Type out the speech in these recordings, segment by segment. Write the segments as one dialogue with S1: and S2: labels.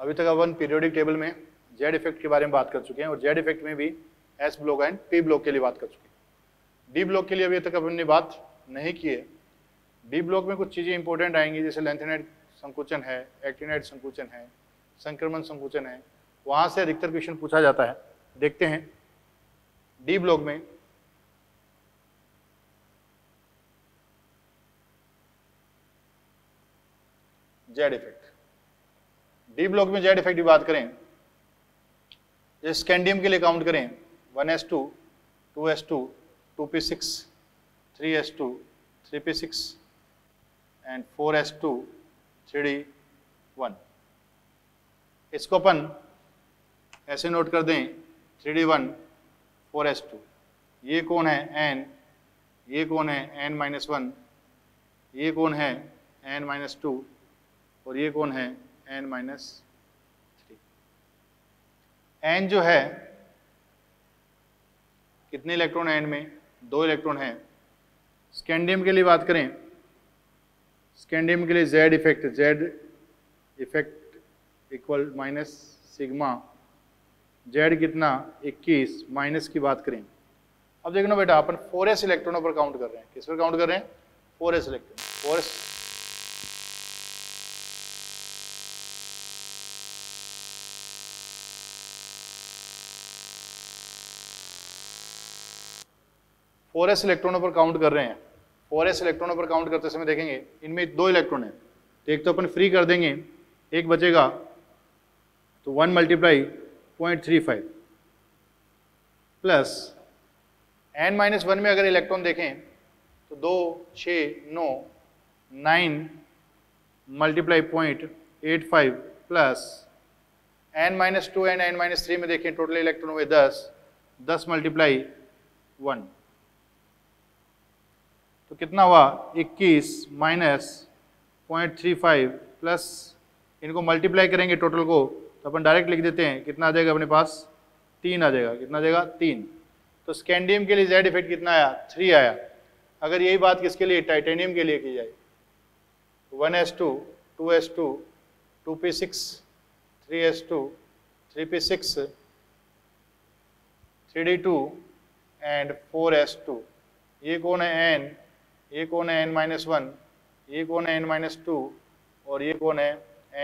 S1: अभी तक अपन periodic table में जेड इफेक्ट के बारे में बात कर चुके हैं और जेड इफेक्ट में भी S block and P block के लिए बात कर चुके हैं। डी ब्लॉक के लिए अभी तक अपन ने बात नहीं की है। डी ब्लॉक में कुछ चीज़ें इंपॉर्टेंट आएंगी, जैसे लेंथेनाइड संकुचन है, एक्टिनाइड संकुचन है, संक्रमण संकुचन है, वहाँ से अधिकतर क्वेश्चन पूछा जाता है। देखते हैं डी ब्लॉक में जेड इफेक्ट। डी ब्लॉक में जेड इफेक्ट की बात करें, जैसे स्कैंडियम के लिए काउंट करें 1s2, 2s2, 2p6, 3s2, 3p6 and 4s2, 3d1। इसको अपन ऐसे नोट कर दें 3d1, 4s2। ये कौन है n, ये कौन है n-1, ये कौन है n-2 और ये कौन है n-3। n जो है कितने इलेक्ट्रॉन है n में? 2 इलेक्ट्रॉन है। स्कैंडियम के लिए बात करें, स्कैंडियम के लिए Z effect equal minus sigma Z कितना 21 माइनस की बात करें। अब देखना बेटा, अपन 4s इलेक्ट्रॉनों पर काउंट कर रहे हैं। किस पर काउंट कर रहे हैं? 4s electron. 4s इलेक्ट्रॉनों पर काउंट कर रहे हैं। 4s इलेक्ट्रॉनों पर काउंट करते समय देखेंगे इनमें 2 इलेक्ट्रॉन है, तो एक तो अपन फ्री कर देंगे, एक बचेगा, तो 1 × 0.35 प्लस n-1 में अगर इलेक्ट्रॉन देखें तो 2, 6, 9, 9 × 0.85 प्लस n-2 एंड n-3 में देखें टोटल इलेक्ट्रॉन हुए 10, 10 × 1 तो कितना हुआ 21 माइनस 0.35 प्लस इनको मल्टीप्लाई करेंगे टोटल को, तो अपन डायरेक्ट लिख देते हैं, कितना आ जाएगा अपने पास 3 आ जाएगा। कितना आ जाएगा 3। तो स्कैंडियम के लिए जेड इफेक्ट कितना आया 3 आया। अगर यही बात किसके लिए टाइटेनियम के लिए की जाए, 1s2, 2s2, 2p6, 3s2, 3p6, 3d2 and 4s2। ये कौन है n, ये कौन है n-1, ये कौन है n-2 और ये कौन है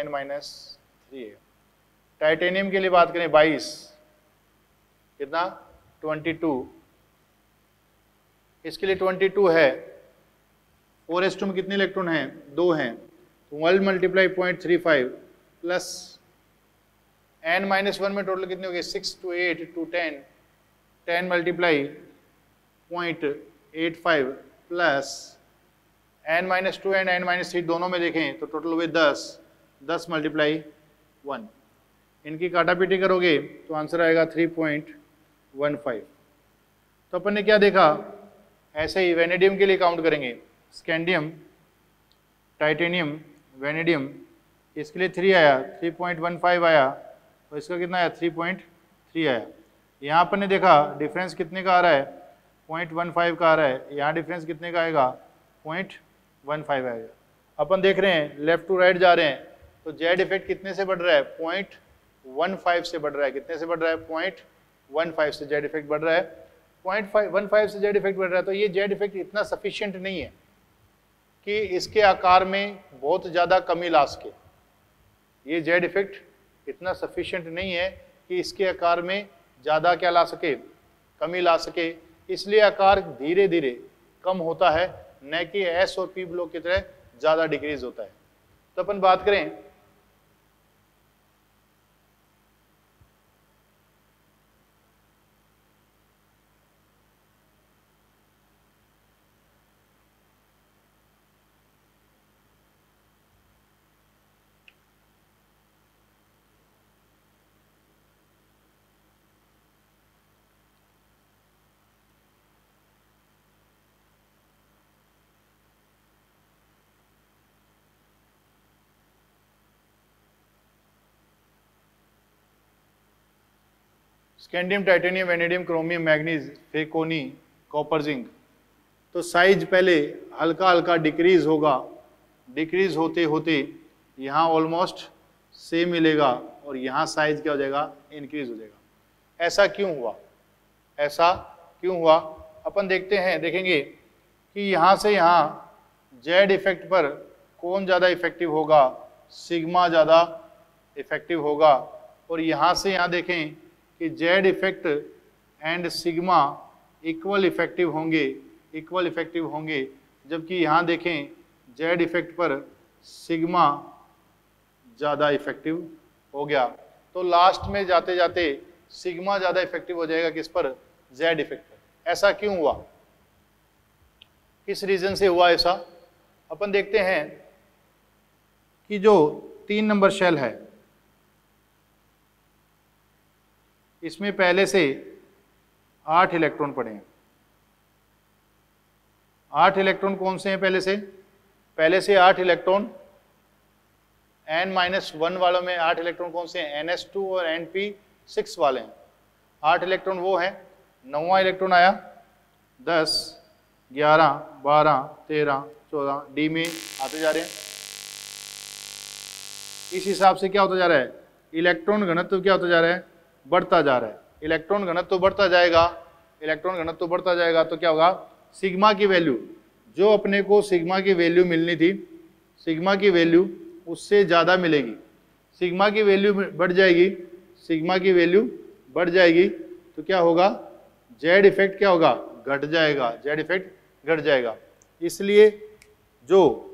S1: n-3 है। टाइटेनियम के लिए बात करें 22, कितना 22, इसके लिए 22 है। 4s2 में कितने इलेक्ट्रॉन हैं? 2 हैं, तो 1 × 0.35 प्लस n-1 में टोटल कितने हो गए 6 to 8 to 10, 10 × 0.85 plus n-2 and n-3 दोनों में देखें तो टोटल हुए 10, 10 × 1। इनकी काटापीटी करोगे तो आंसर आएगा 3.15। तो अपन ने क्या देखा, ऐसे ही वेनेडियम के लिए काउंट करेंगे, स्कैंडियम, टाइटेनियम, वेनेडियम, इसके लिए 3 आया, 3.15 आया, और इसका कितना आया 3.3 आया। यहाँ अपन ने देखा डिफरेंस कितने का आ रहा है 0.15 का आ रहा है, यहाँ डिफरेंस कितने का आएगा 0.15 आएगा। अपन देख रहे हैं लेफ्ट टू राइट जा रहे हैं, तो जेड इफेक्ट कितने से बढ़ रहा है 0.15 से बढ़ रहा है। कितने से बढ़ रहा है 0.15 से जेड इफेक्ट बढ़ रहा है, 0.15 से जेड इफेक्ट बढ़ रहा है। तो ये जेड इफेक्ट इतना सफिशिएंट नहीं है कि इसके आकार में बहुत ज़्यादा कमी ला सके। ये जेड इफेक्ट इतना सफिशिएंट नहीं है कि इसके आकार में ज़्यादा क्या ला सके, कमी ला सके। इसलिए आकार धीरे धीरे कम होता है, न कि एस और पी ब्लॉक की तरह ज़्यादा डिक्रीज होता है। तो अपन बात करें scandium, titanium, vanadium, chromium, manganese, फेकोनी, कॉपर, जिंक। तो साइज पहले हल्का हल्का डिक्रीज होगा, डिक्रीज होते होते यहाँ ऑलमोस्ट सेम मिलेगा और यहाँ साइज क्या हो जाएगा, इंक्रीज हो जाएगा। ऐसा क्यों हुआ, ऐसा क्यों हुआ? अपन देखते हैं, देखेंगे कि यहाँ से यहाँ जेड इफेक्ट पर कौन ज़्यादा इफेक्टिव होगा, सिग्मा ज़्यादा इफेक्टिव होगा। और यहाँ से यहाँ देखें कि Z effect and sigma equal effective होंगे, जबकि यहाँ देखें जेड इफेक्ट पर सिग्मा ज़्यादा इफेक्टिव हो गया। तो लास्ट में जाते जाते सिग्मा ज़्यादा इफेक्टिव हो जाएगा किस पर, जेड इफेक्ट पर। ऐसा क्यों हुआ, किस रीजन से हुआ ऐसा? अपन देखते हैं कि जो 3 नंबर शेल है इसमें पहले से 8 इलेक्ट्रॉन पड़े हैं। 8 इलेक्ट्रॉन कौन से हैं? पहले से 8 इलेक्ट्रॉन n-1 वालों में 8 इलेक्ट्रॉन कौन से हैं? ns2 और np6 वाले हैं। 8 इलेक्ट्रॉन वो हैं। 9वां इलेक्ट्रॉन आया, 10, 11, 12, 13, 14 डी में आते जा रहे हैं। इस हिसाब से क्या होता जा रहा है, इलेक्ट्रॉन घनत्व क्या होता जा रहा है, बढ़ता जा रहा है। इलेक्ट्रॉन घनत्व बढ़ता जाएगा, तो क्या होगा, सिग्मा की वैल्यू, जो अपने को सिग्मा की वैल्यू मिलनी थी, सिग्मा की वैल्यू उससे ज़्यादा मिलेगी। सिग्मा की वैल्यू बढ़ जाएगी, तो क्या होगा, जेड इफेक्ट क्या होगा, घट जाएगा। इसलिए जो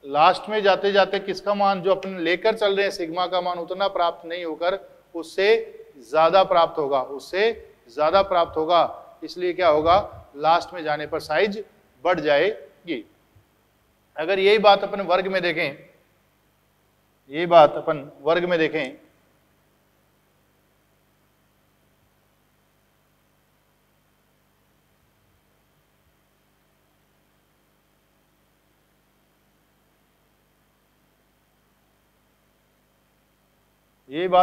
S1: लास्ट में जाते जाते किसका मान, जो अपन लेकर चल रहे हैं सिग्मा का मान उतना प्राप्त नहीं होकर उससे ज़्यादा प्राप्त होगा। इसलिए क्या होगा, लास्ट में जाने पर साइज बढ़ जाएगी। अगर यही बात अपन वर्ग में देखें, ये बात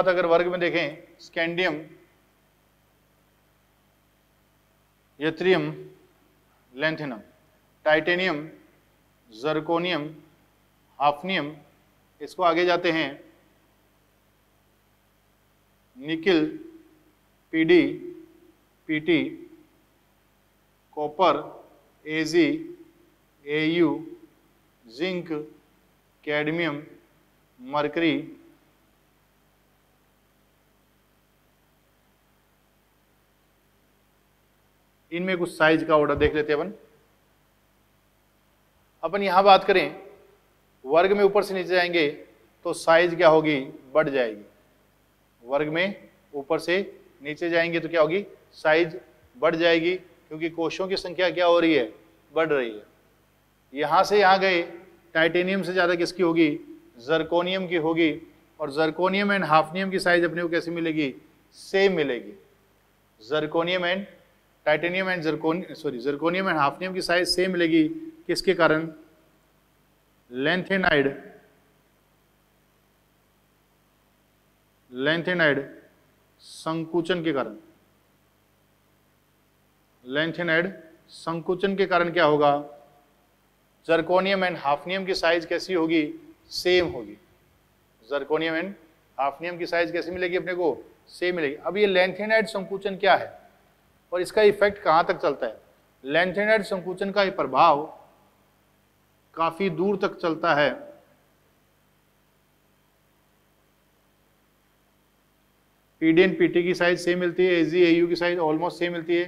S1: अगर वर्ग में देखें, स्कैंडियम, यत्रियम, लैंथिनम, टाइटेनियम, जर्कोनियम, हाफनियम, इसको आगे जाते हैं, निकिल, पीडी, पीटी, कॉपर, एजी, एयू, जिंक, कैडमियम, मरकरी, इनमें कुछ साइज का ऑर्डर देख लेते हैं अपन यहां बात करें, वर्ग में ऊपर से नीचे जाएंगे तो साइज क्या होगी, बढ़ जाएगी। वर्ग में ऊपर से नीचे जाएंगे तो क्या होगी, साइज बढ़ जाएगी, क्योंकि कोशों की संख्या क्या हो रही है, बढ़ रही है। यहां से यहां गए, टाइटेनियम से ज़्यादा किसकी होगी, जर्कोनियम की होगी। और जर्कोनियम एंड हाफनियम की साइज अपने को कैसे मिलेगी, सेम मिलेगी। जर्कोनियम एंड हाफनियम की साइज सेम मिलेगी। किसके कारण, लैंथेनाइड संकुचन के कारण। लैंथेनाइड संकुचन के कारण क्या होगा, जर्कोनियम एंड हाफनियम की साइज कैसी होगी, सेम होगी। जर्कोनियम एंड हाफनियम की साइज कैसी मिलेगी अपने को, सेम मिलेगी। अब ये लैंथेनाइड संकुचन क्या है और इसका इफेक्ट कहाँ तक चलता है? लैंथेनाइड संकुचन का प्रभाव काफी दूर तक चलता है। पीडी एंड पीटी की साइज सेम मिलती है, एजी एयू की साइज ऑलमोस्ट सेम मिलती है,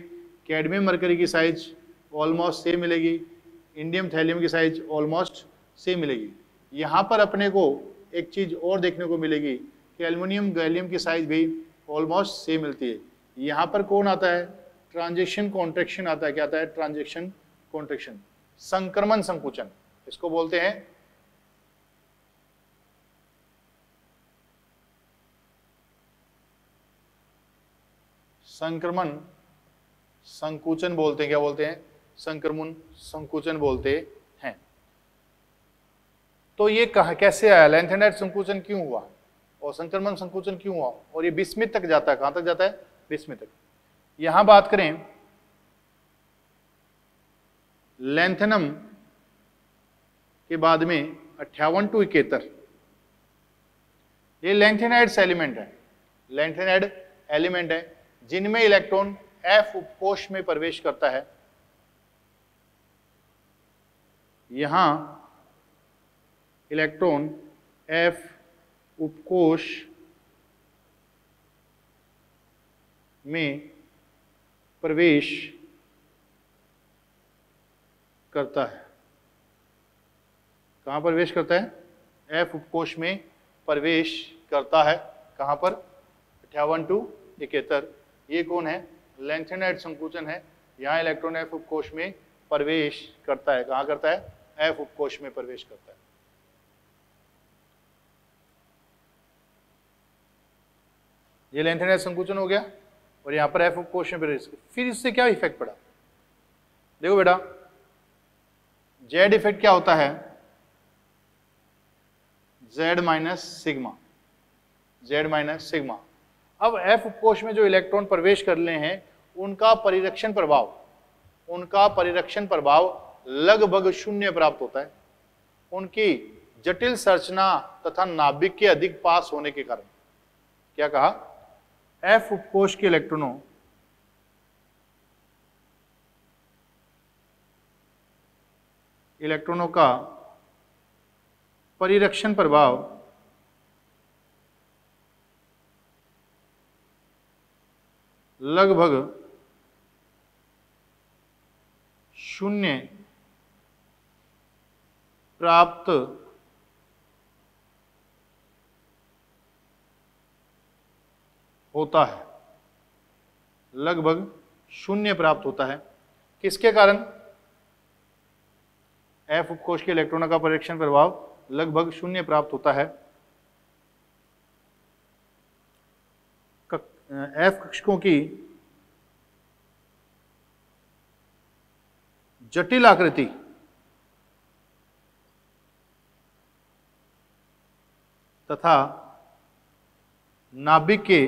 S1: कैडमियम मरकरी की साइज ऑलमोस्ट सेम मिलेगी, इंडियम थैलियम की साइज ऑलमोस्ट सेम मिलेगी। यहाँ पर अपने को एक चीज और देखने को मिलेगी कि एल्युमिनियम गैलियम की साइज भी ऑलमोस्ट सेम मिलती है। यहाँ पर कौन आता है, ट्रांजिशन कॉन्ट्रैक्शन आता है। क्या आता है, ट्रांजिशन कॉन्ट्रैक्शन, संक्रमण संकुचन इसको बोलते हैं। संक्रमण संकुचन बोलते हैं, क्या बोलते हैं, संक्रमण संकुचन बोलते हैं। तो ये कैसे आया, लैंथेनाइड संकुचन क्यों हुआ और संक्रमण संकुचन क्यों हुआ, और ये बिस्मिथ तक जाता है। कहां तक जाता है, बिस्मिथ तक। यहां बात करें, लैंथेनम के बाद में 58 to 71 ये लेंथेनाइड्स एलिमेंट है, लेंथेनाइड एलिमेंट है जिनमें इलेक्ट्रॉन F उपकोष में प्रवेश करता है। यहां इलेक्ट्रॉन F उपकोष में प्रवेश करता है। कहां प्रवेश करता है? F उपकोष में प्रवेश करता है। कहां पर? 58 to 71। ये कौन है? लेंथेनाइड संकुचन है। यहां इलेक्ट्रॉन F उपकोष में प्रवेश करता है। कहां करता है? F उपकोष में प्रवेश करता है। ये लेंथेनाइड संकुचन हो गया और यहां पर F उपकोष में प्रवेश। फिर इससे क्या इफेक्ट पड़ा? देखो बेटा, Z इफेक्ट क्या होता है? Z minus sigma, Z minus sigma. अब F उपकोष में जो इलेक्ट्रॉन प्रवेश कर रहे हैं उनका परिरक्षण प्रभाव लगभग शून्य प्राप्त होता है। उनकी जटिल संरचना तथा नाभिक के अधिक पास होने के कारण। क्या कहा? F उपकोष के इलेक्ट्रॉनों का परिरक्षण प्रभाव लगभग शून्य प्राप्त होता है। लगभग शून्य प्राप्त होता है। किसके कारण? F उपकोष के इलेक्ट्रॉनों का परिरक्षण प्रभाव लगभग शून्य प्राप्त होता है। F कक्षकों की जटिल आकृति तथा नाभिक के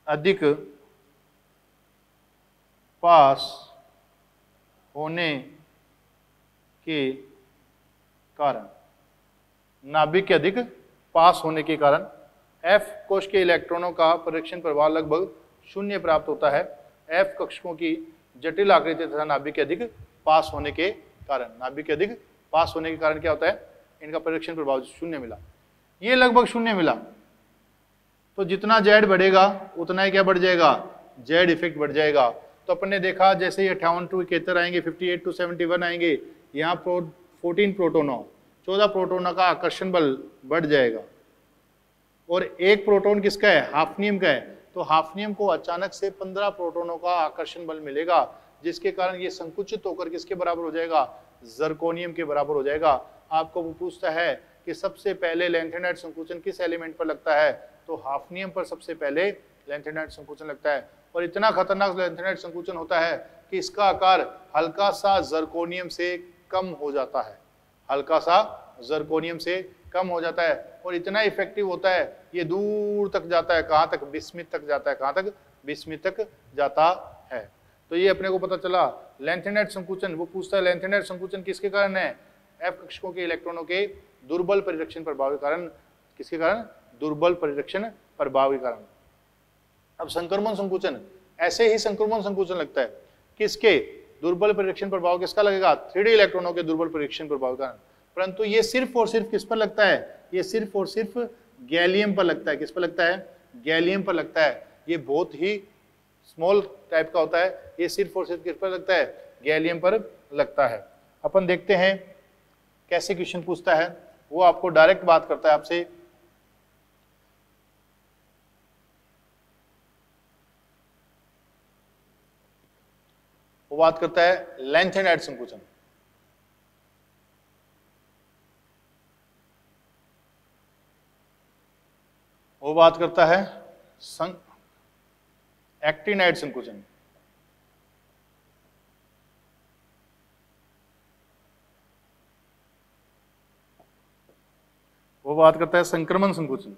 S1: अधिक पास होने के कारण, नाभिक के अधिक पास होने के कारण F कोश के इलेक्ट्रॉनों का परिरक्षण प्रभाव लगभग शून्य प्राप्त होता है। F कक्षकों की जटिल आकृति तथा नाभिक के अधिक पास होने के कारण, नाभिक के अधिक पास होने के कारण क्या होता है? इनका परिरक्षण प्रभाव शून्य मिला। ये लगभग शून्य मिला तो जितना Z बढ़ेगा उतना ही क्या बढ़ जाएगा? Z इफेक्ट बढ़ जाएगा। तो अपन ने देखा जैसे ही 58 to 71 आएंगे, 58 to 71 आएंगे, यहाँ 14 प्रोटोनों, 14 प्रोटोनों का आकर्षण बल बढ़ जाएगा। और एक प्रोटोन किसका है? हाफनियम का है। तो हाफनियम को अचानक से 15 प्रोटोनों का आकर्षण बल मिलेगा, जिसके कारण ये संकुचित होकर किसके बराबर हो जाएगा? जर्कोनियम के बराबर हो जाएगा। आपको वो पूछता है कि सबसे पहले लेंथेनाइड संकुचन किस एलिमेंट पर लगता है? तो हाफनियम पर सबसे पहले लेंथेनाइड संकुचन लगता है। और इतना खतरनाक लेंथेनाइड संकुचन होता है कि इसका आकार हल्का सा जर्कोनियम से कम हो जाता है, हल्का सा जर्कोनियम से कम हो जाता है। और इतना इफेक्टिव होता है, ये दूर तक जाता है। कहाँ तक? बिस्मिथ तक जाता है। कहाँ तक? बिस्मिथ तक जाता है। तो ये अपने को पता चला लेंथेनाइड संकुचन। वो पूछता है लेंथेनाइड संकुचन किसके कारण है? F कक्षकों के इलेक्ट्रॉनों के दुर्बल परिरक्षण प्रभाव के कारण। किसके कारण? दुर्बल परिरक्षण प्रभाव के कारण। अब संक्रमण संकुचन, ऐसे ही संक्रमण संकुचन लगता है। किसके? दुर्बल परिरक्षण प्रभाव किसका लगेगा? 3D इलेक्ट्रॉनों के दुर्बल परिरक्षण प्रभाव के कारण। परंतु ये सिर्फ और सिर्फ किस पर लगता है? ये सिर्फ और सिर्फ गैलियम पर लगता है। किस पर लगता है? गैलियम पर लगता है। ये बहुत ही स्मॉल टाइप का होता है। ये सिर्फ और सिर्फ किस पर लगता है? गैलियम पर लगता है। अपन देखते हैं कैसे क्वेश्चन पूछता है। वो आपको डायरेक्ट बात करता है आपसे। वो बात करता है लेंथेनाइड संकुचन। वो बात करता है एक्टिनाइड संकुचन। वो बात करता है संक्रमण संकुचन।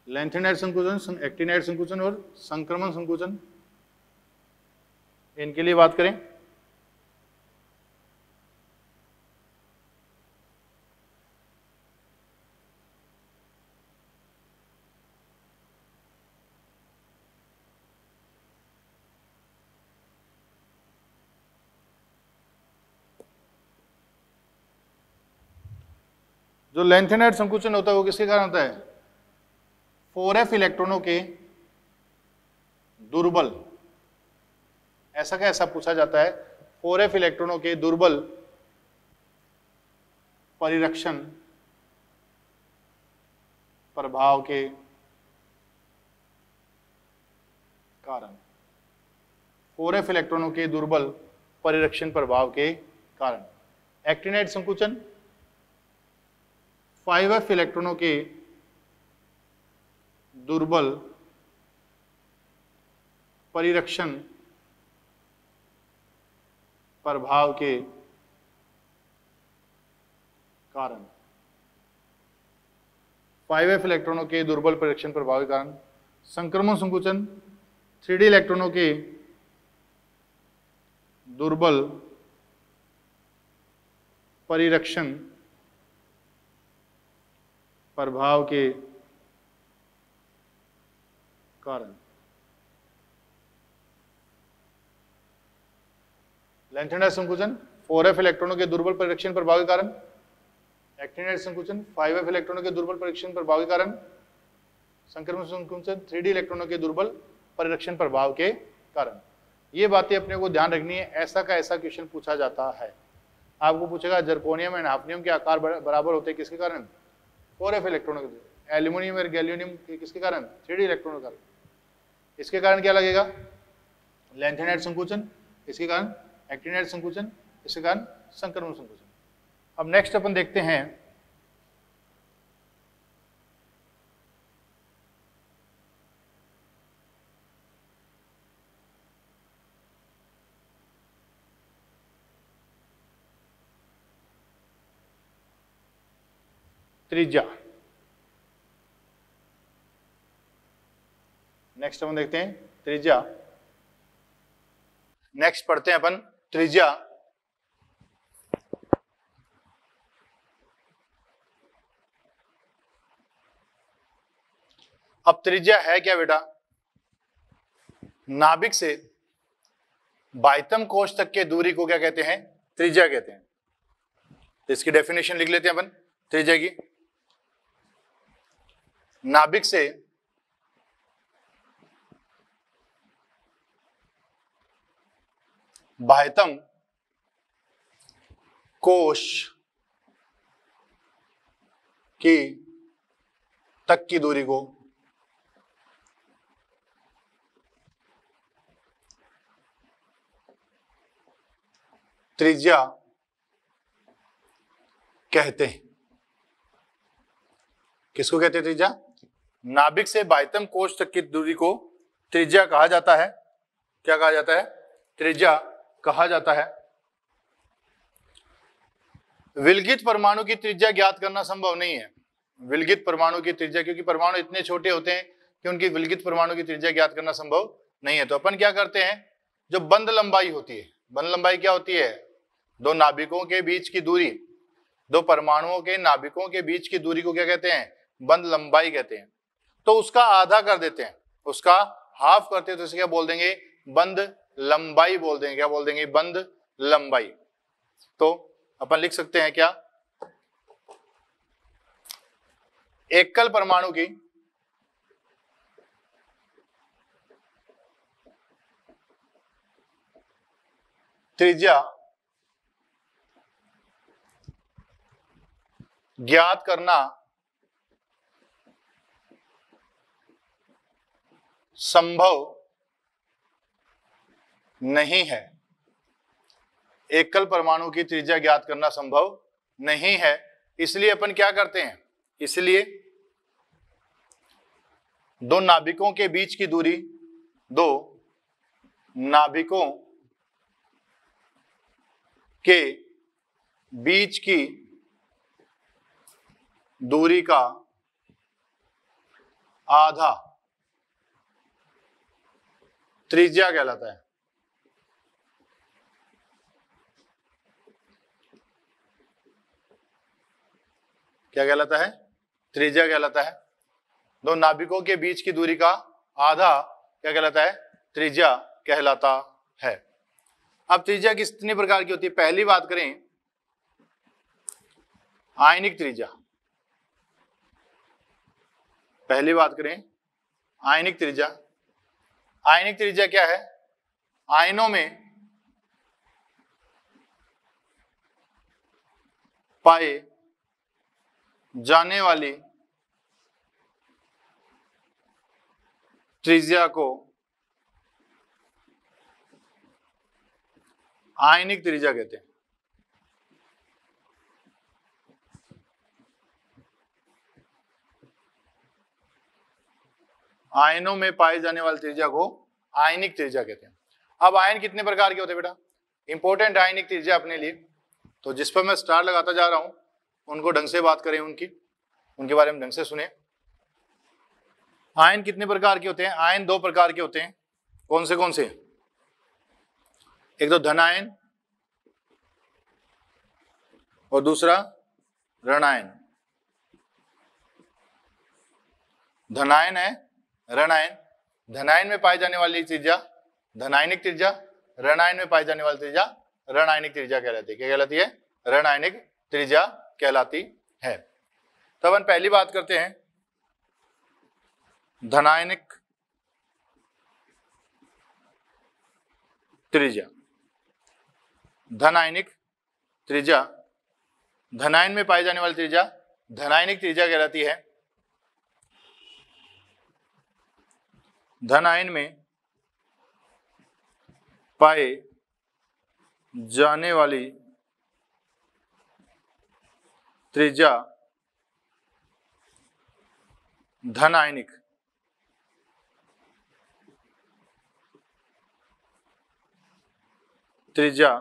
S1: लेंथेनाइड संकुचन, एक्टिनाइड संकुचन और संक्रमण संकुचन। इनके लिए बात करें, जो लेंथेनाइड संकुचन होता है वो किसके कारण होता है? 4f इलेक्ट्रॉनों के दुर्बल, ऐसा क्या ऐसा पूछा जाता है, 4f इलेक्ट्रॉनों के दुर्बल परिरक्षण प्रभाव के कारण, 4f इलेक्ट्रॉनों के दुर्बल परिरक्षण प्रभाव के कारण। एक्टिनाइड संकुचन 5f इलेक्ट्रॉनों के दुर्बल परिरक्षण प्रभाव के कारण, 5f इलेक्ट्रॉनों के दुर्बल परिरक्षण प्रभाव के कारण। संक्रमण संकुचन 3d इलेक्ट्रॉनों के दुर्बल परिरक्षण प्रभाव के कारण। लेंथेनाइड संकुचन 4f इलेक्ट्रॉनों के दुर्बल परिरक्षण प्रभाव के कारण। एक्टिनाइड संकुचन 5f इलेक्ट्रॉनों के दुर्बल परिरक्षण प्रभाव के कारण। संक्रमण संकुचन 3d इलेक्ट्रॉनों के दुर्बल परिरक्षण प्रभाव के कारण। ये बातें अपने को ध्यान रखनी है, ऐसा का ऐसा क्वेश्चन पूछा जाता है। आपको पूछेगा जर्कोनियम एंड हाफनियम के आकार बराबर होते हैं किसके कारण? 4f इलेक्ट्रॉनों के। एल्यूमिनियम और गैलियम के किसके कारण? 3d इलेक्ट्रॉनों के कारण। इसके कारण क्या लगेगा? लेंथेनाइड संकुचन, इसके कारण एक्टिनाइड संकुचन, इसके कारण संक्रमण संकुचन। अब नेक्स्ट अपन देखते हैं त्रिज्या। नेक्स्ट अपन देखते हैं त्रिज्या। नेक्स्ट पढ़ते हैं अपन त्रिज्या। अब त्रिज्या है क्या बेटा? नाभिक से बाह्यतम कोश तक के दूरी को क्या कहते हैं? त्रिज्या कहते हैं। तो इसकी डेफिनेशन लिख लेते हैं अपन त्रिज्या की। नाभिक से बाह्यतम कोश की तक की दूरी को त्रिज्या कहते हैं। किसको कहते हैं त्रिज्या? नाभिक से बाह्यतम कोश तक की दूरी को त्रिज्या कहा जाता है। क्या कहा जाता है? त्रिज्या कहा जाता है। विलगित परमाणु की त्रिज्या ज्ञात करना संभव नहीं है। विलगित परमाणु की त्रिज्या, क्योंकि परमाणु इतने छोटे होते हैं कि उनकी विलगित परमाणु की त्रिज्या ज्ञात करना संभव नहीं है। तो अपन क्या करते हैं, जो बंध लंबाई होती है, बंध लंबाई क्या होती है? दो नाभिकों के बीच की दूरी, दो परमाणुओं के नाभिकों के बीच की दूरी को क्या कहते हैं? बंध लंबाई कहते हैं। तो उसका आधा कर देते हैं, उसका हाफ करते हैं, तो इसे क्या बोल देंगे? बंध लंबाई बोल देंगे। क्या बोल देंगे? बंध लंबाई। तो अपन लिख सकते हैं क्या? एकल परमाणु की त्रिज्या ज्ञात करना संभव नहीं है। एकल परमाणु की त्रिज्या ज्ञात करना संभव नहीं है। इसलिए अपन क्या करते हैं? इसलिए दो नाभिकों के बीच की दूरी, दो नाभिकों के बीच की दूरी का आधा त्रिज्या कहलाता है। क्या कहलाता है? त्रिज्या कहलाता है। दो नाभिकों के बीच की दूरी का आधा क्या कहलाता है? त्रिज्या कहलाता है। अब त्रिज्या कितने प्रकार की होती है? पहली बात करें आयनिक त्रिज्या। पहली बात करें आयनिक त्रिज्या। आयनिक त्रिज्या क्या है? आयनों में पाए जाने वाली त्रिज्या को आयनिक त्रिज्या कहते हैं। आयनों में पाए जाने वाली त्रिज्या को आयनिक त्रिज्या कहते हैं। अब आयन कितने प्रकार के होते हैं बेटा? इंपॉर्टेंट आयनिक त्रिज्या अपने लिए, तो जिस पर मैं स्टार लगाता जा रहा हूं उनको ढंग से बात करें, उनके बारे में ढंग से सुने। आयन कितने प्रकार के होते हैं? आयन दो प्रकार के होते हैं। कौन से? एक तो धन आयन और दूसरा ऋण आयन। धन आयन है, ऋण आयन। धन आयन में पाई जाने वाली त्रिज्या धनायनिक त्रिज्या, ऋण आयन में पाई जाने वाली त्रिज्या ऋण आयनिक त्रिज्या कहलाती है। क्या कहलाती है? ऋण आयनिक त्रिज्या कहलाती है। तब हम पहली बात करते हैं धनायनिक त्रिज्या। धनायनिक त्रिज्या, धनायन में पाई जाने वाली त्रिज्या धनायनिक त्रिज्या कहलाती है। धनायन में पाए जाने वाली त्रिज्या धनायनिक त्रिज्या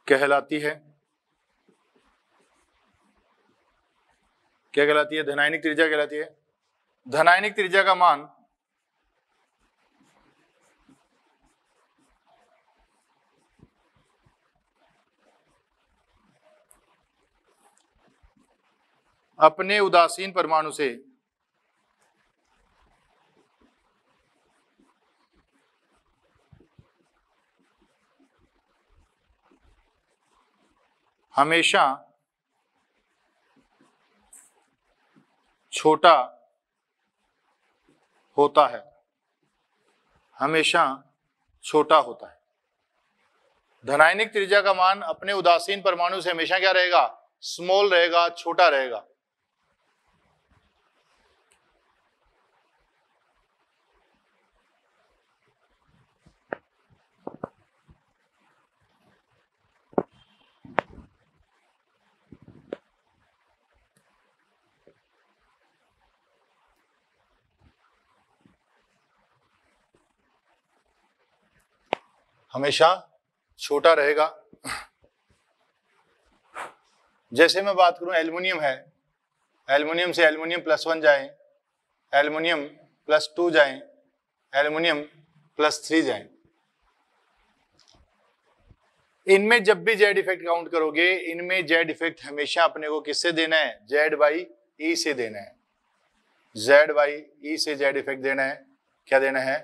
S1: कहलाती है। क्या कहलाती है? धनायनिक त्रिज्या कहलाती है। धनायनिक त्रिज्या का मान अपने उदासीन परमाणु से हमेशा छोटा होता है। हमेशा छोटा होता है। धनायनिक त्रिज्या का मान अपने उदासीन परमाणु से हमेशा क्या रहेगा? स्मॉल रहेगा, छोटा रहेगा। हमेशा छोटा रहेगा। जैसे मैं बात करूं एल्युमिनियम है, एल्युमिनियम से एल्युमिनियम +1 जाए, एल्युमिनियम +2 जाए, एल्युमिनियम +3 जाए। इनमें जब भी जेड इफेक्ट काउंट करोगे, इनमें जेड इफेक्ट हमेशा अपने को किससे देना है? Z/E से देना है। Z/E से जेड इफेक्ट देना है। क्या देना है?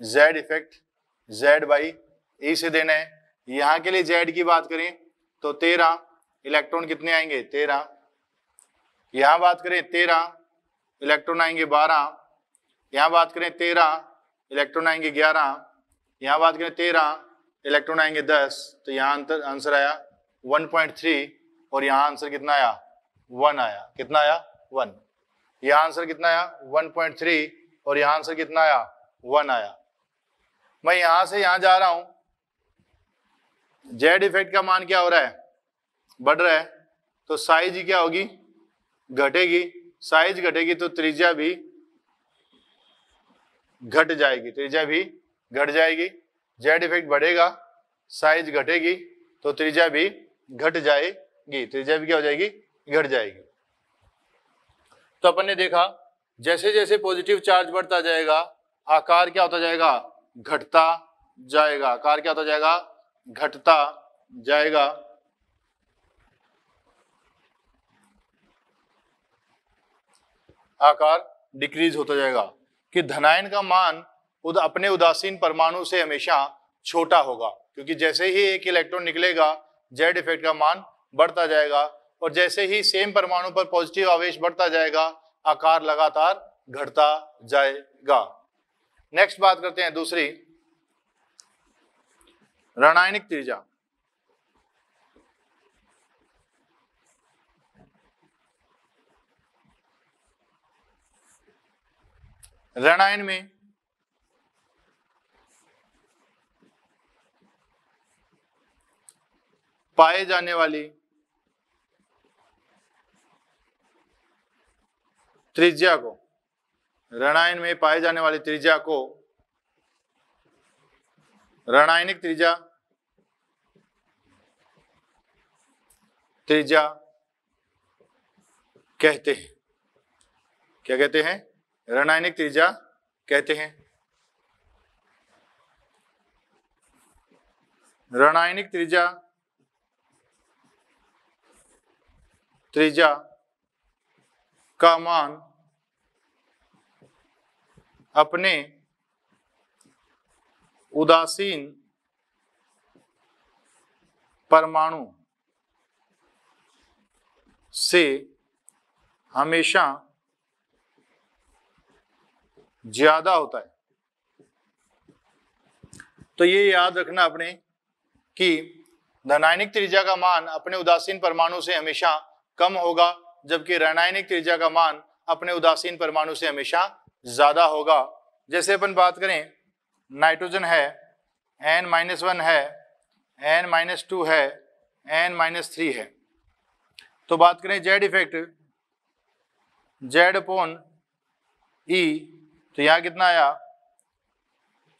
S1: जेड इफेक्ट Z/E से देना है। यहां के लिए जेड की बात करें तो 13 इलेक्ट्रॉन कितने आएंगे? 13। यहां बात करें 13 इलेक्ट्रॉन आएंगे 12। यहां बात करें 13 इलेक्ट्रॉन आएंगे 11। यहां बात करें 13 इलेक्ट्रॉन आएंगे 10। तो यहां आंसर आया 1.3 और यहां आंसर कितना आया? 1 आया। कितना आया? 1। यहां आंसर कितना आया? 1.3 और यहां आंसर कितना आया? 1 आया। मैं यहां से यहां जा रहा हूं, जेड इफेक्ट का मान क्या हो रहा है? बढ़ रहा है। तो साइज ही क्या होगी? घटेगी। साइज घटेगी तो त्रिज्या भी घट जाएगी। त्रिज्या भी घट जाएगी। जेड इफेक्ट बढ़ेगा, साइज घटेगी तो त्रिज्या भी घट जाएगी। त्रिज्या भी क्या हो जाएगी? घट जाएगी। तो अपन ने देखा जैसे जैसे पॉजिटिव चार्ज बढ़ता जाएगा, आकार क्या होता जाएगा? घटता जाएगा। आकार क्या होता जाएगा? घटता जाएगा। आकार डिक्रीज होता जाएगा, कि धनायन का मान अपने उदासीन परमाणु से हमेशा छोटा होगा, क्योंकि जैसे ही एक इलेक्ट्रॉन निकलेगा जेड इफेक्ट का मान बढ़ता जाएगा, और जैसे ही सेम परमाणु पर पॉजिटिव आवेश बढ़ता जाएगा आकार लगातार घटता जाएगा। नेक्स्ट बात करते हैं दूसरी, रणआयनिक त्रिज्या। रणआयन में पाए जाने वाली त्रिज्या को, रणआयन में पाए जाने वाली त्रिज्या को रणआयनिक त्रिज्या कहते हैं। क्या कहते हैं? रणआयनिक त्रिज्या कहते हैं। रणआयनिक त्रिज्या का मान अपने उदासीन परमाणु से हमेशा ज्यादा होता है। तो ये याद रखना आपने कि धनायनिक त्रिज्या का मान अपने उदासीन परमाणु से हमेशा कम होगा, जबकि ऋणायनिक त्रिज्या का मान अपने उदासीन परमाणु से हमेशा ज्यादा होगा। जैसे अपन बात करें, नाइट्रोजन है N-1 है, N-2 है, N-3 है, तो बात करें जेड इफेक्ट Z/E, तो यहाँ कितना आया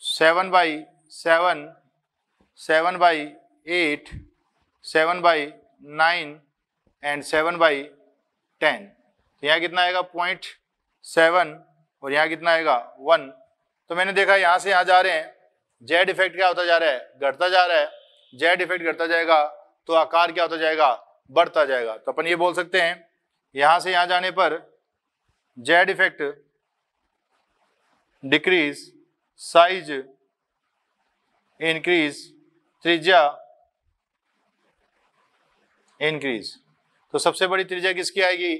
S1: 7/7, 7/8, 7/9 एंड 7/10। तो यहाँ कितना आएगा 0.7 और यहाँ कितना आएगा 1। तो मैंने देखा यहाँ से यहाँ जा रहे हैं, जेड इफेक्ट क्या होता जा रहा है? घटता जा रहा है। जेड इफेक्ट घटता जाएगा तो आकार क्या होता जाएगा? बढ़ता जाएगा। तो अपन ये बोल सकते हैं यहाँ से यहाँ जाने पर Z effect decrease, size increase, त्रिज्या इंक्रीज। तो सबसे बड़ी त्रिज्या किसकी आएगी?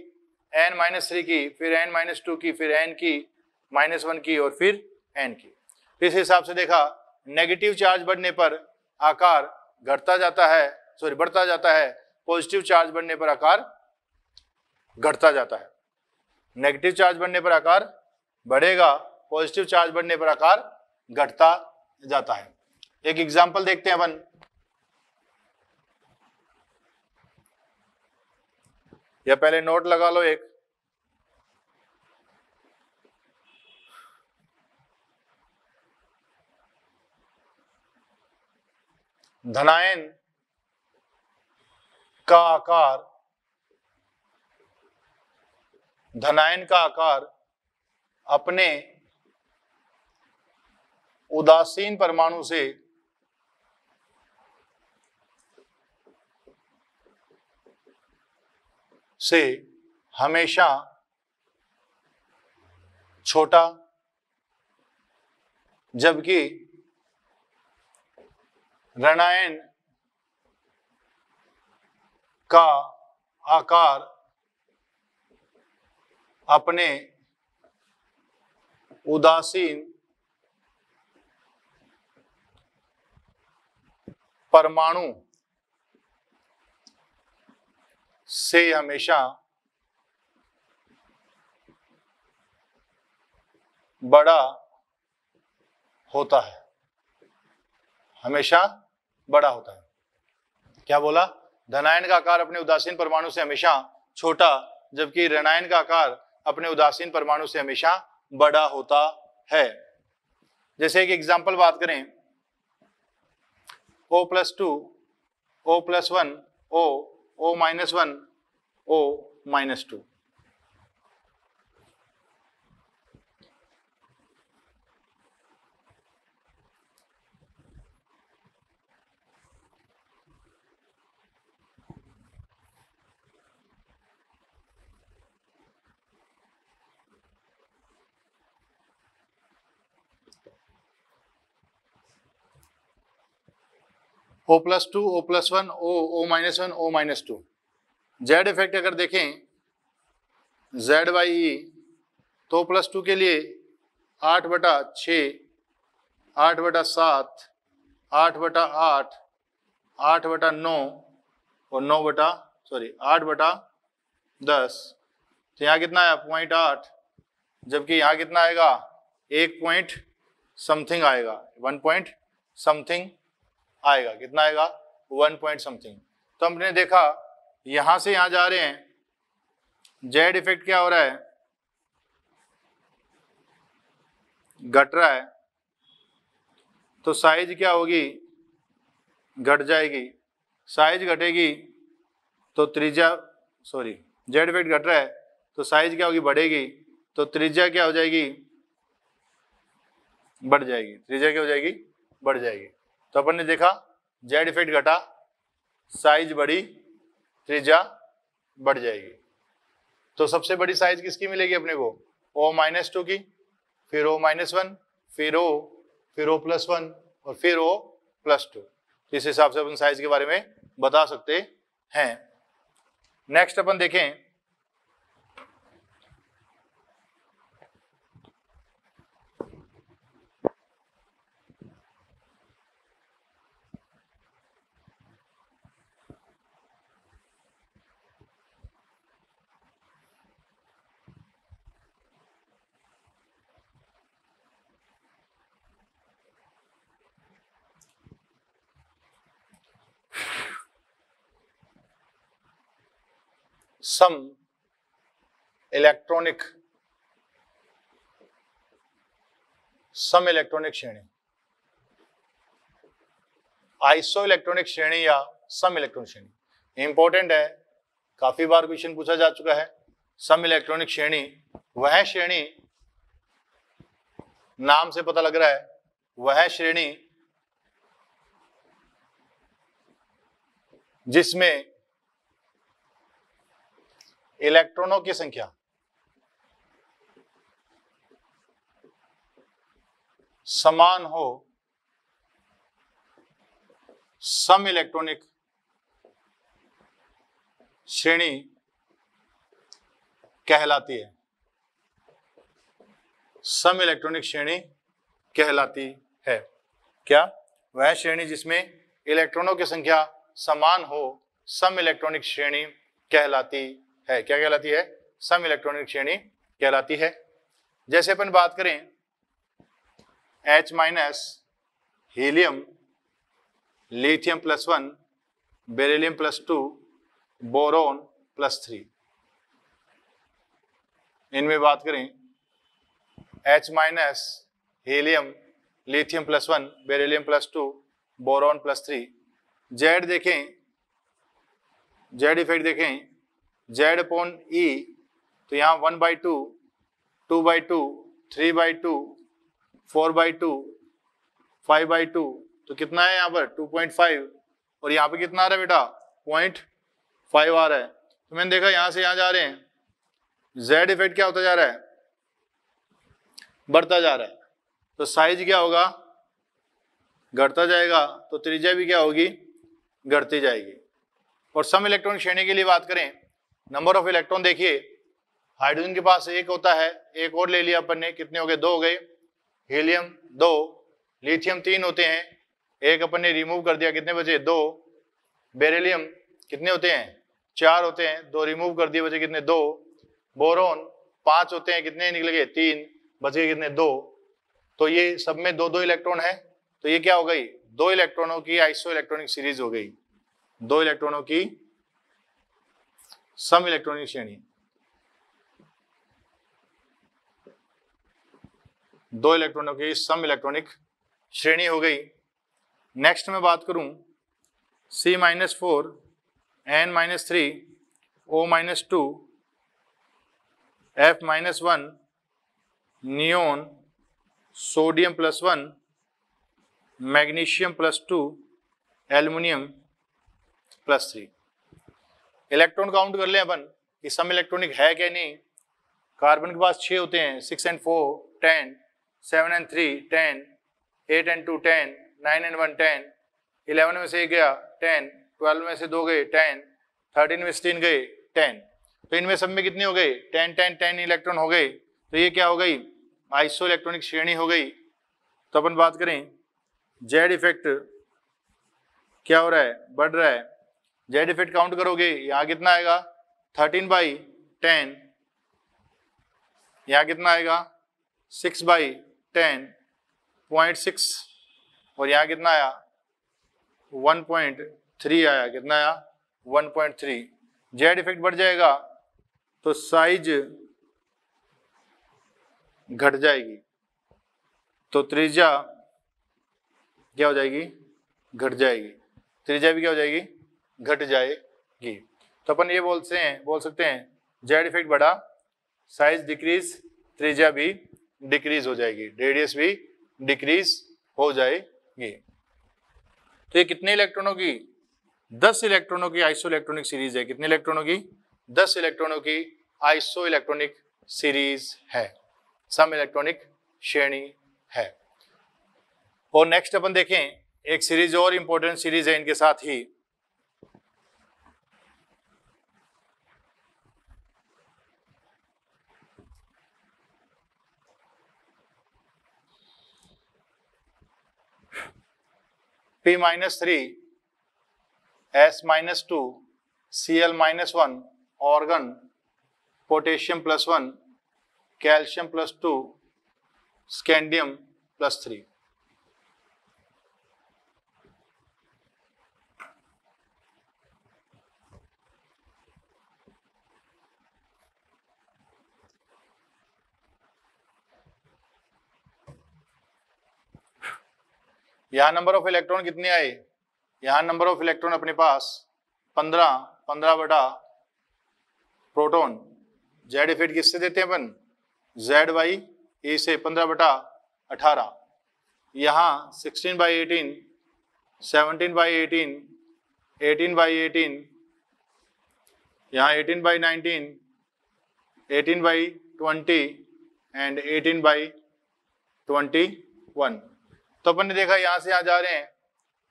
S1: N-3 की, फिर N-2 की, फिर N की, -1 की और फिर N की। इस हिसाब से देखा, नेगेटिव चार्ज बढ़ने पर आकार घटता जाता है, बढ़ता जाता है। पॉजिटिव चार्ज बढ़ने पर आकार घटता जाता है। नेगेटिव चार्ज बढ़ने पर आकार बढ़ेगा, पॉजिटिव चार्ज बढ़ने पर आकार घटता जाता है। एक एग्जांपल देखते हैं अपन। या पहले नोट लगा लो एक, धनायन का आकार अपने उदासीन परमाणु से हमेशा छोटा, जबकि ऋणायन का आकार अपने उदासीन परमाणु से हमेशा बड़ा होता है। हमेशा बड़ा होता है। क्या बोला? धनायन का आकार अपने उदासीन परमाणु से हमेशा छोटा, जबकि ऋणायन का आकार अपने उदासीन परमाणु से हमेशा बड़ा होता है। जैसे एक एग्जांपल बात करें, O+2, O+1, O, O-1, O-2। O+2, O+1, O-1, O-2। Z effect अगर देखें ZYE तो O+2 के लिए 8/6, 8/7, 8/8, 8/9 और 8/10। तो यहाँ कितना आया 0.8, जबकि यहाँ कितना आएगा 1 पॉइंट समथिंग आएगा, 1 पॉइंट समथिंग आएगा। कितना आएगा 1 पॉइंट समथिंग। तो हमने देखा यहां से यहां जा रहे हैं, जेड इफेक्ट क्या हो रहा है, घट रहा है, तो साइज क्या होगी, घट जाएगी। साइज घटेगी तो त्रिज्या, सॉरी जेड इफेक्ट घट रहा है तो साइज क्या होगी, बढ़ेगी, तो त्रिज्या क्या हो जाएगी, बढ़ जाएगी। त्रिज्या क्या हो जाएगी, बढ़ जाएगी। तो अपन ने देखा जेड इफेक्ट घटा, साइज बढ़ी, त्रिज्या बढ़ जाएगी। तो सबसे बड़ी साइज किसकी मिलेगी अपने को, O-2 की, फिर O-1, फिर O+1 और फिर O+2। इस हिसाब से अपन साइज के बारे में बता सकते हैं। नेक्स्ट अपन देखें सम इलेक्ट्रॉनिक श्रेणी, आइसो इलेक्ट्रॉनिक श्रेणी या सम इलेक्ट्रॉनिक श्रेणी। इंपॉर्टेंट है, काफी बार क्वेश्चन पूछा जा चुका है। सम इलेक्ट्रॉनिक श्रेणी वह श्रेणी, नाम से पता लग रहा है, वह श्रेणी जिसमें इलेक्ट्रॉनों की संख्या समान हो, सम इलेक्ट्रॉनिक श्रेणी कहलाती है। सम इलेक्ट्रॉनिक श्रेणी कहलाती है। क्या, वह श्रेणी जिसमें इलेक्ट्रॉनों की संख्या समान हो, सम इलेक्ट्रॉनिक श्रेणी कहलाती है। क्या कहलाती है, सम इलेक्ट्रॉनिक श्रेणी कहलाती है। जैसे अपन बात करें H- helium, lithium +1, beryllium +2, boron +3। इनमें बात करें H- helium, lithium +1, beryllium +2, boron +3। Z देखें, जेड इफेक्ट देखें, Z/E तो यहाँ 1/2, 2/2, 3/2, 4/2, 5/2, तो कितना है यहाँ पर 2.5, और यहाँ पे कितना आ रहा है बेटा 0.5 आ रहा है। तो मैंने देखा यहाँ से यहाँ जा रहे हैं, जेड इफेक्ट क्या होता जा रहा है, बढ़ता जा रहा है। तो साइज क्या होगा, घटता जाएगा, तो त्रिज्या भी क्या होगी, घटती जाएगी। और सम इलेक्ट्रॉनिक श्रेणी के लिए बात करें, नंबर ऑफ इलेक्ट्रॉन देखिए, हाइड्रोजन के पास एक होता है, एक और ले लिया अपन ने, कितने हो गए, 2 हो गए। हीलियम 2, लिथियम 3 होते हैं, एक अपन ने रिमूव कर दिया, कितने बचे, 2। बेरिलियम कितने होते हैं, 4 होते हैं, 2 रिमूव कर दिए, बचे कितने, 2। बोरोन 5 होते हैं, कितने निकल गए, 3, बचे कितने, 2। तो ये सब में 2-2 इलेक्ट्रॉन है, तो ये क्या हो गई, 2 इलेक्ट्रॉनों की आइसो इलेक्ट्रॉनिक सीरीज हो गई, 2 इलेक्ट्रॉनों की सम इलेक्ट्रॉनिक श्रेणी, 2 इलेक्ट्रॉनों की सम इलेक्ट्रॉनिक श्रेणी हो गई। नेक्स्ट में बात करूं C-4, N-3, O-2, F-1, neon, sodium +1, magnesium +2, aluminium +3। Electron count कर लें अपन कि सम इलेक्ट्रॉनिक है क्या नहीं। कार्बन के पास 6 होते हैं, 6 and 4 10, 7 and 3 10, 8 and 2 10, 9 and 1 10, 11 में से 1 गया 10, 12 में से 2 गए 10, 13 में से 3 गए 10, तो इनमें सब में कितने हो गए 10 10 10 इलेक्ट्रॉन हो गए। तो ये क्या हो गई आइसो इलेक्ट्रॉनिक श्रेणी हो गई। तो अपन बात करें जेड इफेक्ट क्या हो रहा है बढ़ रहा है। जेड इफेक्ट काउंट करोगे यहाँ कितना आएगा 13/10, यहाँ कितना आएगा 6/10, 0.6 और यहाँ कितना आया 1.3 आया। कितना आया 1.3। जेड इफेक्ट बढ़ जाएगा तो साइज घट जाएगी, तो त्रिज्या क्या हो जाएगी घट जाएगी, त्रिज्या भी क्या हो जाएगी घट जाएगी। तो अपन ये बोल सकते हैं जेड इफेक्ट बढ़ा साइज डिक्रीज, त्रिज्या भी डिक्रीज हो जाएगी, रेडियस भी डिक्रीज हो जाएगी। तो ये कितने इलेक्ट्रॉनों की 10 इलेक्ट्रॉनों की आइसो इलेक्ट्रॉनिक सीरीज है। कितने इलेक्ट्रॉनों की 10 इलेक्ट्रॉनों की आइसो इलेक्ट्रॉनिक सीरीज है, सम इलेक्ट्रॉनिक श्रेणी है। और नेक्स्ट अपन देखें एक सीरीज और इंपॉर्टेंट सीरीज है इनके साथ ही, P-3 S-2 Cl-1 organ potassium +1 calcium +2 scandium +3। यहां नंबर ऑफ इलेक्ट्रॉन कितने आए, यहां नंबर ऑफ इलेक्ट्रॉन अपने पास 15, 15 बटा प्रोटॉन। जेड इफेक्ट किससे देते हैं अपन Z/E से 15 बटा 18। यहाँ 16/18, 17/18, 18/18, यहाँ 18/19, 18/20 एंड 18/21। तो अपन ने देखा यहाँ से यहाँ जा रहे हैं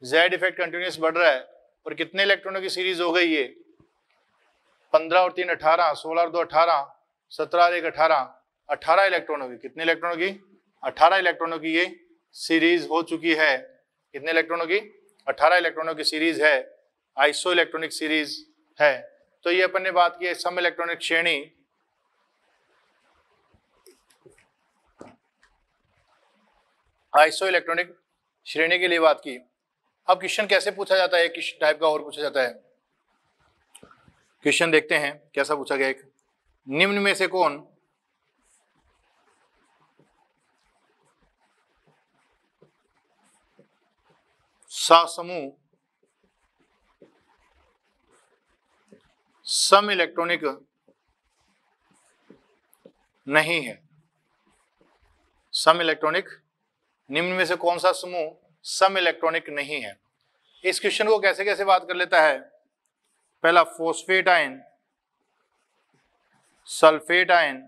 S1: जेड इफेक्ट कंटिन्यूस बढ़ रहा है और कितने इलेक्ट्रॉनों की सीरीज हो गई है 15 और 3 18, 16 और 2 18, 17 और 1 18, 18 इलेक्ट्रॉनों की। कितने इलेक्ट्रॉनों की 18 इलेक्ट्रॉनों की ये सीरीज हो चुकी है। कितने इलेक्ट्रॉनों की 18 इलेक्ट्रॉनों की सीरीज है, आइसो इलेक्ट्रॉनिक सीरीज है। तो ये अपन ने बात की है सम इलेक्ट्रॉनिक श्रेणी, आइसो इलेक्ट्रॉनिक श्रेणी के लिए बात की। अब क्वेश्चन कैसे पूछा जाता है, किस टाइप का और पूछा जाता है। क्वेश्चन देखते हैं कैसा पूछा गया। एक निम्न में से कौन समूह सम इलेक्ट्रॉनिक नहीं है। सम इलेक्ट्रॉनिक, निम्न में से कौन सा समूह सम इलेक्ट्रॉनिक नहीं है। इस क्वेश्चन को कैसे कैसे बात कर लेता है। पहला phosphate ion, sulphate ion,